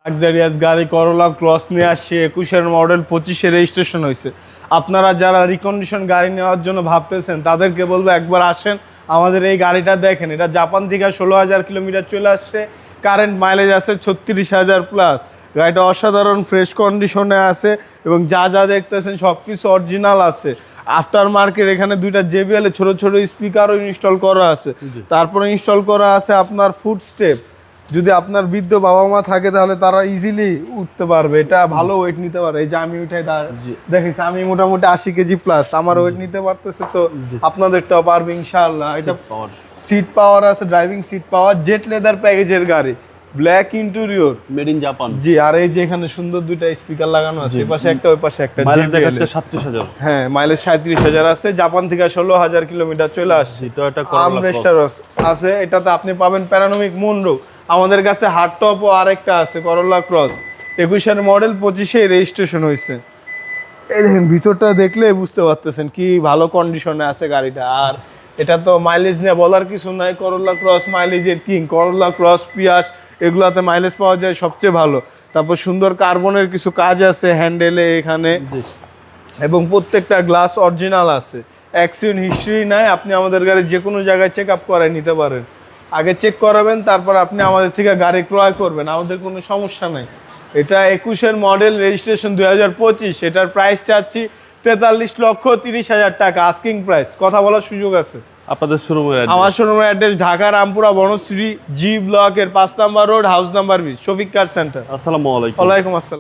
Luxurious গাড়ি করোলা cross নিয়ে আসছে 21-এর মডেল, 25-এ রেজিস্ট্রেশন হয়েছে। আপনারা যারা রিকন্ডিশন গাড়ি নেওয়ার জন্য ভাবতেছেন তাদেরকে বলবো একবার আসেন, আমাদের এই গাড়িটা দেখেন। এটা জাপান থেকে 16,000 কিলোমিটার চলে আসছে, কারেন্ট মাইলেজ আছে 36,000 প্লাস। গাড়িটা অসাধারণ ফ্রেশ কন্ডিশনে আছে এবং যা যা দেখতেছেন সব কিছু অরিজিনাল আছে। আফটার মার্কেট এখানে দুইটা JBL ছোট ছোট স্পিকারও ইনস্টল করা আছে। তারপরে ইনস্টল করা আছে আপনার ফুট স্টেপ, যদি আপনার বৃদ্ধ বাবা মা থাকে তাহলে তারা ইজিলি উঠতে পারবে, এটা ভালো ওয়েট নিতে পারে। এই যে আমি উঠাই দেখেছি, আমি মোটামুটি 80 কেজি প্লাস, আমার ওয়েট নিতে পারতেছে, তো আপনাদেরটাও পারবে ইনশাআল্লাহ। এটা সিট পাওয়ার আছে, driving seat power, jet leather প্যাকেজের গাড়ি, black interior, made in Japan. জি, আর এই যে এখানে সুন্দর দুইটা স্পিকার লাগানো আছে, এই পাশে একটা ওই পাশে একটা। মাইলেজ দেখাচ্ছে 37,000। হ্যাঁ, মাইলেজ 37,000 আছে, জাপান থেকে 16,000 কিলোমিটার চলে আসছে। টয়োটা করোলা আমরেস্টার আছে, এটাতে আপনি পাবেন প্যারানোমিক মুনরো। আমাদের কাছে হার্ড টপও আরেকটা আছে, করোলা ক্রস, 21-এর মডেল, 25-এ রেজিস্ট্রেশন হয়েছে। এই দেখেন ভিতরটা দেখলে বুঝতে পারতেছেন কি ভালো কন্ডিশনে আছে গাড়িটা। আর এটা তো মাইলেজ নিয়ে বলার কিছু নাই, করোলা ক্রস মাইলেজের কিং। করোলা ক্রস, পিয়াস এগুলাতে মাইলেজ পাওয়া যায় সবচেয়ে ভালো। তারপর সুন্দর কার্বনের কিছু কাজ আছে হ্যান্ডেলে এখানে, এবং প্রত্যেকটা গ্লাস অরিজিনাল আছে। অ্যাক্সিডেন্ট হিস্ট্রি নাই, আপনি আমাদের গাড়ি যে কোনো জায়গায় চেক আপ করায় নিতে পারেন। আগে চেক করাবেন, তারপর আপনি আমাদের থেকে গাড়ি ক্রয় করবেন, আমাদের কোনো সমস্যা নাই। এটা 21-এর মডেল, রেজিস্ট্রেশন 2025। এটার প্রাইস চাচ্ছি 43,30,000 টাকা, আস্কিং প্রাইস, কথা বলার সুযোগ আছে। আপনাদের শোরুমের আমার শোরুমের অ্যাড্রেস ঢাকা রামপুরা বনশ্রী G ব্লকের 5 নম্বর road, house number 20, Shafiq car centre. আসসালামু আলাইকুম। ওয়ালাইকুম আসসালাম।